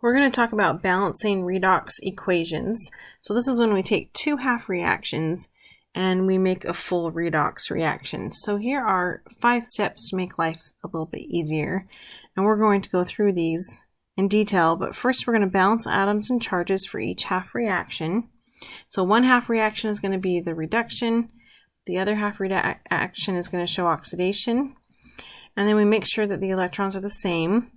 We're going to talk about balancing redox equations. So this is when we take two half reactions and we make a full redox reaction. So here are 5 steps to make life a little bit easier. And we're going to go through these in detail, but first we're going to balance atoms and charges for each half reaction. So one half reaction is going to be the reduction. The other half reaction is going to show oxidation. And then we make sure that the electrons are the same.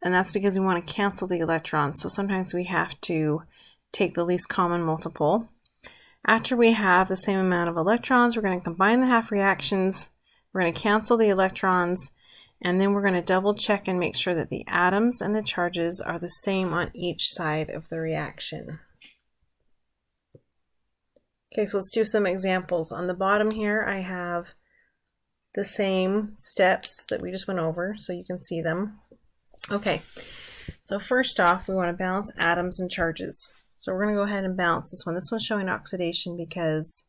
And that's because we want to cancel the electrons. So sometimes we have to take the least common multiple. After we have the same amount of electrons, we're going to combine the half reactions. We're going to cancel the electrons. And then we're going to double check and make sure that the atoms and the charges are the same on each side of the reaction. Okay, so let's do some examples. On the bottom here, I have the same steps that we just went over, so you can see them. Okay, so first off, we want to balance atoms and charges. So we're going to go ahead and balance this one. This one's showing oxidation because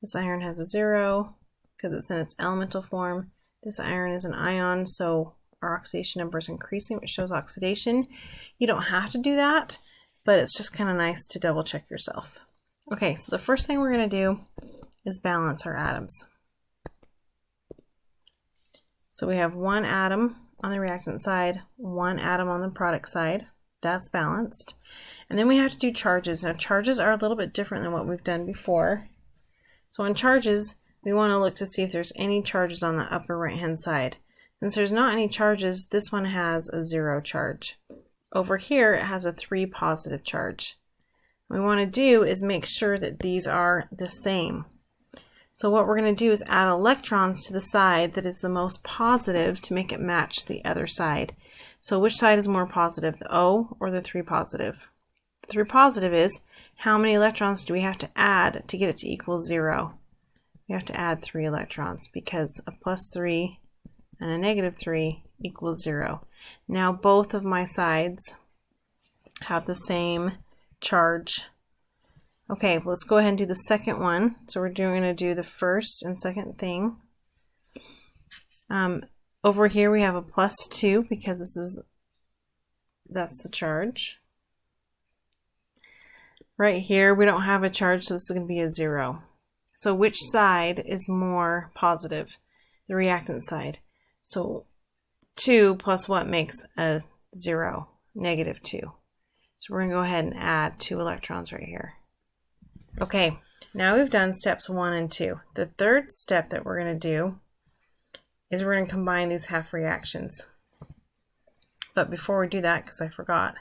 this iron has a 0 because it's in its elemental form. This iron is an ion, so our oxidation number is increasing, which shows oxidation. You don't have to do that, but it's just kind of nice to double check yourself. Okay, so the first thing we're going to do is balance our atoms. So we have one atom on the reactant side, one atom on the product side. That's balanced. And then we have to do charges. Now charges are a little bit different than what we've done before. So on charges, we want to look to see if there's any charges on the upper right hand side. Since there's not any charges, this one has a 0 charge. Over here it has a 3 positive charge. What we want to do is make sure that these are the same. So what we're going to do is add electrons to the side that is the most positive to make it match the other side. So which side is more positive, the O or the 3 positive? The 3 positive is how many electrons do we have to add to get it to equal 0? We have to add 3 electrons because a +3 and a -3 equals 0. Now both of my sides have the same charge. Okay, let's go ahead and do the second one. So we're going to do the first and second thing. Over here we have a +2 because that's the charge. Right here we don't have a charge, so this is going to be a 0. So which side is more positive? The reactant side. So 2 plus what makes a 0? -2. So we're going to go ahead and add 2 electrons right here. Okay, now we've done steps 1 and 2. The third step that we're going to do is we're going to combine these half reactions. But before we do that, because I forgot,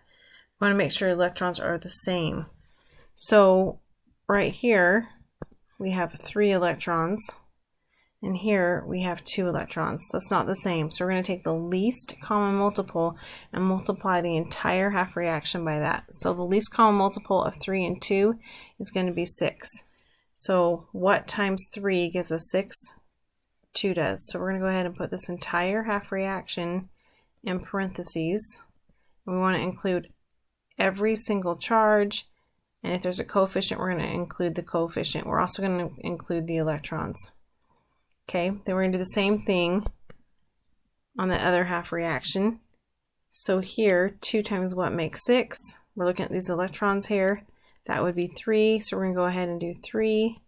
we want to make sure electrons are the same. So right here we have 3 electrons, and here we have 2 electrons. That's not the same. So we're going to take the least common multiple and multiply the entire half reaction by that. So the least common multiple of 3 and 2 is going to be 6. So what times 3 gives us 6? 2 does. So we're going to go ahead and put this entire half reaction in parentheses. And we want to include every single charge. And if there's a coefficient, we're going to include the coefficient. We're also going to include the electrons. Okay, then we're going to do the same thing on the other half reaction. So here, 2 times what makes 6? We're looking at these electrons here. That would be 3, so we're going to go ahead and do 3.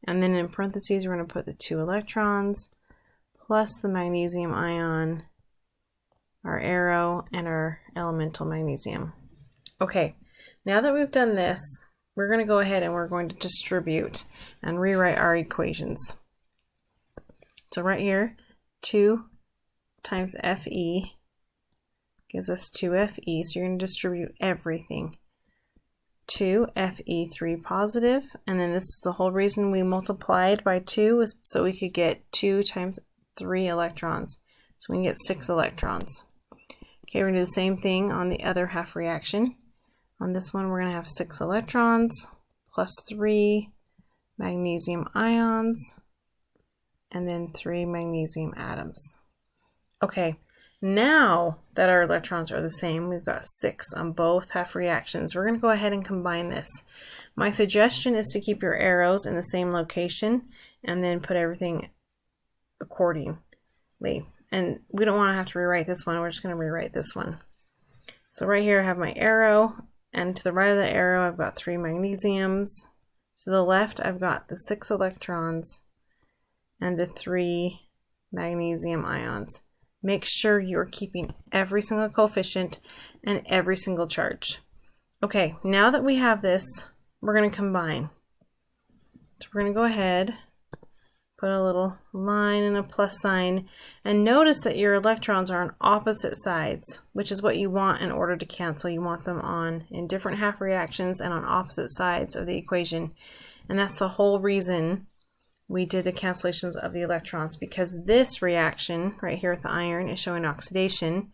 And then in parentheses, we're going to put the 2 electrons plus the magnesium ion, our arrow, and our elemental magnesium. Okay, now that we've done this, we're going to go ahead and we're going to distribute and rewrite our equations. So right here, 2 times Fe gives us 2Fe, so you're going to distribute everything. 2 Fe3 positive, and then this is the whole reason we multiplied by 2 is so we could get 2 times 3 electrons. So we can get 6 electrons. Okay, we're going to do the same thing on the other half reaction. On this one, we're going to have 6 electrons plus 3 magnesium ions, and then 3 magnesium atoms. Okay, now that our electrons are the same, we've got 6 on both half reactions. We're going to go ahead and combine this. My suggestion is to keep your arrows in the same location and then put everything accordingly. And we don't want to have to rewrite this one. We're just going to rewrite this one. So right here I have my arrow, and to the right of the arrow I've got 3 magnesiums. To the left I've got the 6 electrons and the 3 magnesium ions. Make sure you're keeping every single coefficient and every single charge. Okay, now that we have this, we're going to combine. So we're going to go ahead, put a little line and a plus sign, and notice that your electrons are on opposite sides, which is what you want in order to cancel. You want them on in different half reactions and on opposite sides of the equation. And that's the whole reason we did the cancellations of the electrons, because this reaction right here with the iron is showing oxidation.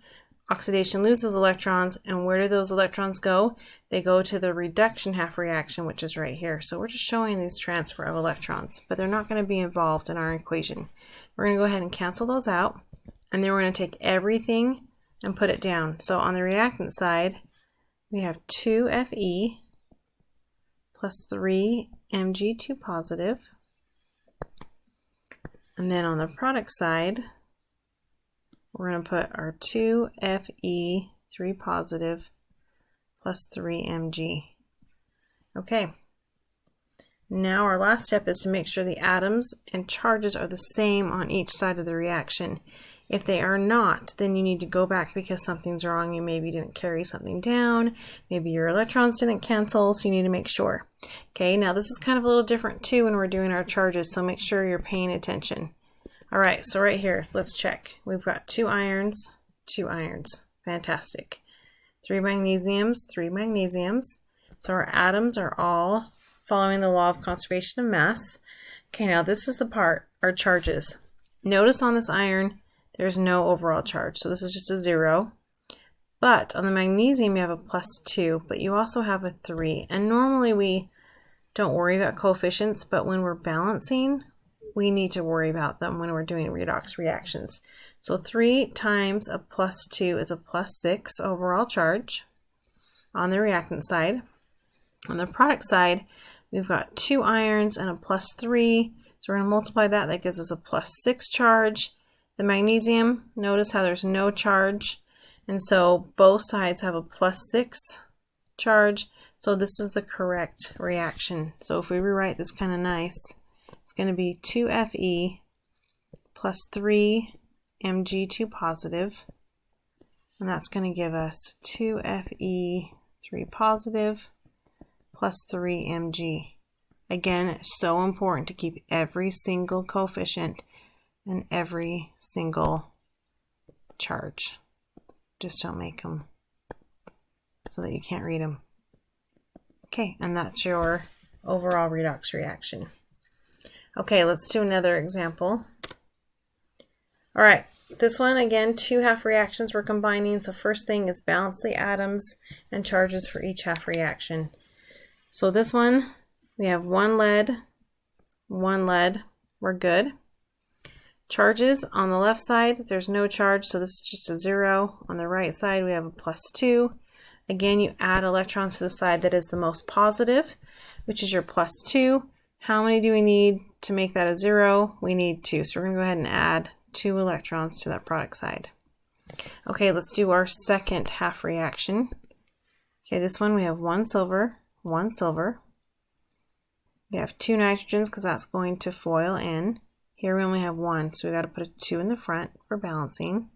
Oxidation loses electrons, and where do those electrons go? They go to the reduction half reaction, which is right here. So we're just showing these transfer of electrons, but they're not going to be involved in our equation. We're going to go ahead and cancel those out, and then we're going to take everything and put it down. So on the reactant side, we have 2Fe plus 3 Mg2 positive. And then on the product side, we're going to put our 2Fe3 positive plus 3 Mg. Okay. Now our last step is to make sure the atoms and charges are the same on each side of the reaction. If they are not, then you need to go back because something's wrong. You maybe didn't carry something down. Maybe your electrons didn't cancel, so you need to make sure. Okay, now this is kind of a little different too when we're doing our charges, so make sure you're paying attention. All right, so right here, let's check. We've got 2 irons, 2 irons. Fantastic. 3 magnesiums, 3 magnesiums. So our atoms are all following the law of conservation of mass. Okay, now this is the part, our charges. Notice on this iron, there's no overall charge, so this is just a 0. But on the magnesium, you have a +2, but you also have a 3. And normally we don't worry about coefficients, but when we're balancing, we need to worry about them when we're doing redox reactions. So 3 times a +2 is a +6 overall charge on the reactant side. On the product side, we've got 2 irons and a +3. So we're going to multiply that. That gives us a +6 charge. The magnesium, notice how there's no charge. And so both sides have a +6 charge. So this is the correct reaction. So if we rewrite this kind of nice, it's going to be 2Fe plus 3 Mg2 positive. And that's going to give us 2Fe3 positive plus 3 Mg. Again, it's so important to keep every single coefficient and every single charge. Just don't make them so that you can't read them. Okay, and that's your overall redox reaction. Okay, let's do another example. All right, this one, again, 2 half reactions we're combining. So first thing is balance the atoms and charges for each half reaction. So this one, we have 1 lead, 1 lead, we're good. Charges on the left side, there's no charge, so this is just a 0. On the right side, we have a +2. Again, you add electrons to the side that is the most positive, which is your +2. How many do we need to make that a 0? We need 2, so we're going to go ahead and add 2 electrons to that product side. Okay, let's do our second half reaction. Okay, this one we have 1 silver, 1 silver. We have 2 nitrogens because that's going to foil in. Here we only have 1, so we got to put a 2 in the front for balancing.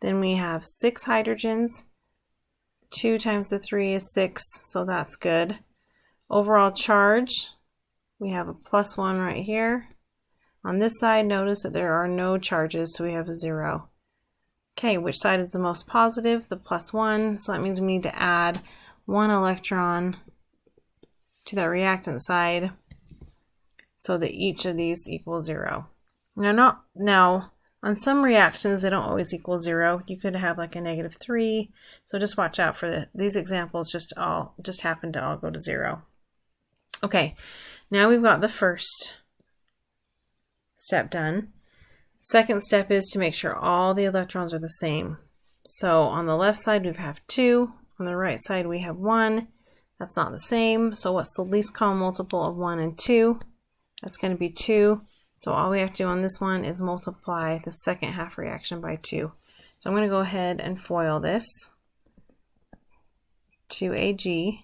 Then we have 6 hydrogens. 2 times the 3 is 6, so that's good. Overall charge, we have a +1 right here. On this side, notice that there are no charges, so we have a 0. Okay, which side is the most positive? The +1, so that means we need to add 1 electron to that reactant side so that each of these equals 0. Now, on some reactions, they don't always equal 0. You could have like a -3, so just watch out for these examples. Just happen to all go to 0. Okay, now we've got the first step done. Second step is to make sure all the electrons are the same. So on the left side, we have 2. On the right side, we have 1. That's not the same. So what's the least common multiple of 1 and 2? That's going to be 2. So all we have to do on this one is multiply the second half reaction by 2. So I'm going to go ahead and FOIL this. 2Ag.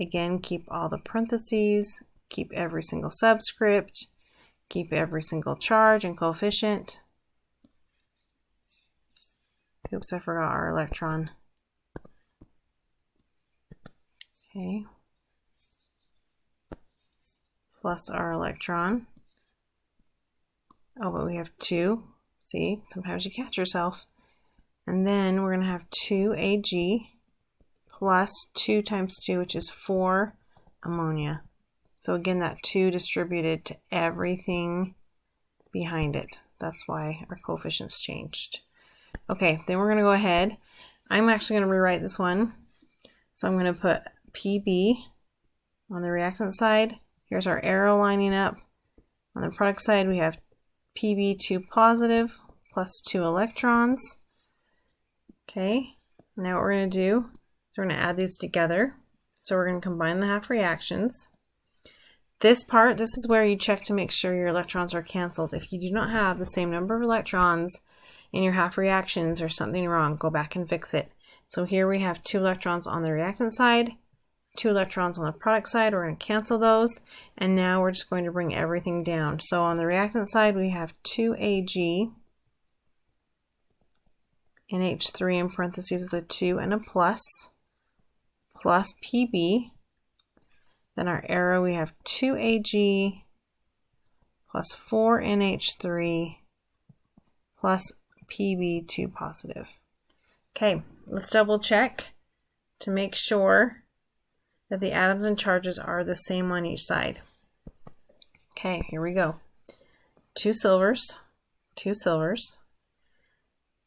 Again, keep all the parentheses, keep every single subscript, keep every single charge and coefficient. Oops, I forgot our electron. Okay. Plus our electron. Oh, but we have 2. See, sometimes you catch yourself. And then we're going to have 2Ag plus 2 times 2, which is 4 ammonia. So again, that 2 distributed to everything behind it. That's why our coefficients changed. Okay, then we're going to go ahead. I'm actually going to rewrite this one. So I'm going to put Pb on the reactant side. Here's our arrow lining up. On the product side, we have Pb2 positive plus 2 electrons. Okay, now what we're going to do is we're going to add these together. So we're going to combine the half reactions. This part, this is where you check to make sure your electrons are canceled. If you do not have the same number of electrons in your half reactions, there's something wrong. Go back and fix it. So here we have 2 electrons on the reactant side, 2 electrons on the product side. We're going to cancel those. And now we're just going to bring everything down. So on the reactant side, we have 2Ag, NH3 in parentheses with a 2 and a plus Pb. Then our arrow, we have 2Ag plus 4NH3 plus Pb2 positive. Okay, let's double check to make sure that the atoms and charges are the same on each side. Okay, here we go. 2 silvers, 2 silvers.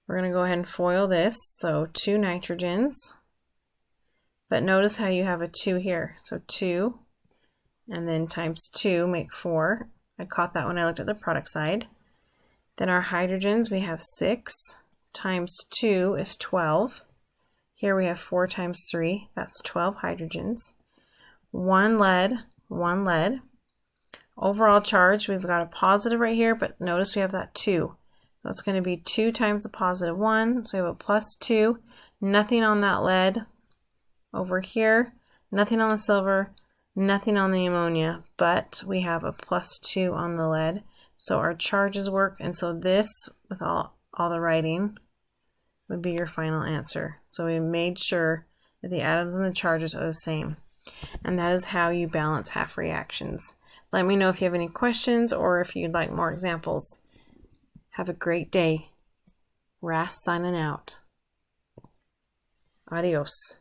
We're going to go ahead and FOIL this, so 2 nitrogens. But notice how you have a 2 here. So 2 and then times 2 make 4. I caught that when I looked at the product side. Then our hydrogens, we have 6 times 2 is 12. Here we have 4 times 3, that's 12 hydrogens. 1 lead, 1 lead. Overall charge, we've got a positive right here, but notice we have that 2. So it's going to be 2 times the positive 1, so we have a plus 2. Nothing on that lead over here, nothing on the silver, nothing on the ammonia, but we have a plus 2 on the lead. So our charges work, and so this, with all the writing, would be your final answer. So we made sure that the atoms and the charges are the same. And that is how you balance half reactions. Let me know if you have any questions or if you'd like more examples. Have a great day. Ras signing out. Adios.